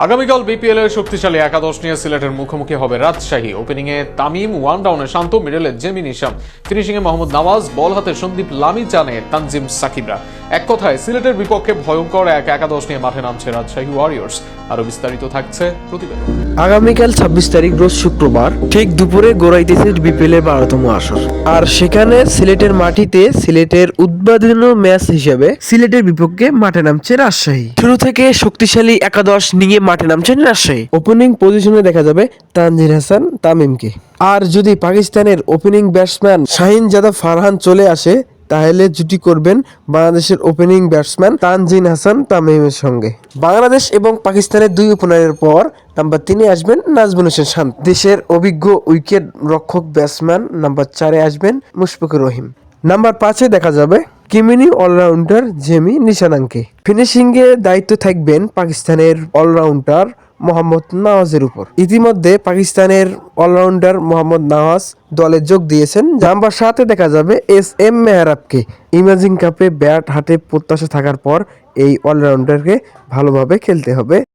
আগামীকাল বিপিএল এর শক্তিশালী একাদশ নিয়ে সিলেটের মুখোমুখি হবে রাজশাহী। ওপেনিং এ তামিম, ওয়ান ডাউনে শান্ত, মিডলে জেমি নিশাম, ফিনিশিং এ মোহাম্মদ নওয়াজ, বল হাতে সন্দীপ লামিচানে তানজিম সাকিবরা। এক কথায় সিলেটের বিপক্ষে ভয়ঙ্কর এক একাদশ নিয়ে মাঠে নামছে রাজশাহী ওয়ারিয়র্স। আরো বিস্তারিত থাকছে প্রতিবেদন। আগামীকাল 26 তারিখ রোজ শুক্রবার ঠিক দুপুরে গড়াইতেছে বিপিএল এর 12তম আসর। আর সেখানে সিলেটের মাটিতে সিলেটের উদ্বোধনী ম্যাচ হিসেবে সিলেটের বিপক্ষে মাঠে নামছে রাজশাহী। শুরু থেকে শক্তিশালী একাদশ নিয়ে মাঠে নামছেন রাজশাহী। ওপেনিং পজিশনে দেখা যাবে তানজিদ হাসান তামিমকে। আর যদি পাকিস্তানের ওপেনিং ব্যাটসম্যান শাহিন জাদা ফারহান চলে আসে তাহলে জুটি করবেন বাংলাদেশের ওপেনিং ব্যাটসম্যান তানজিদ হাসান তামিমের সঙ্গে। বাংলাদেশ এবং পাকিস্তানের দুই ওপেনারের পর নাম্বার 3-এ আসবেন নাজমুল হোসেন শান্ত। দেশের অভিজ্ঞ উইকেট রক্ষক ব্যাটসম্যান নাম্বার 4-এ আসবেন মুশফিকুর রহিম। নাম্বার 5-এ দেখা যাবে কিমিনি অলরাউন্ডার জেমি নিশানাঙ্কে। ফিনিশিংয়ে দায়িত্ব থাকবেন পাকিস্তানের অলরাউন্ডার মোহাম্মদ নওয়াজের উপর। ইতিমধ্যে পাকিস্তানের অলরাউন্ডার মোহাম্মদ নওয়াজ দলে যোগ দিয়েছেন। নাম্বার 7-এ দেখা যাবে এস.এম. মেহরাবকে। ইমাজিং কাপে ব্যাট হাতে প্রত্যাশা থাকার পর এই অলরাউন্ডারকে ভালোভাবে খেলতে হবে।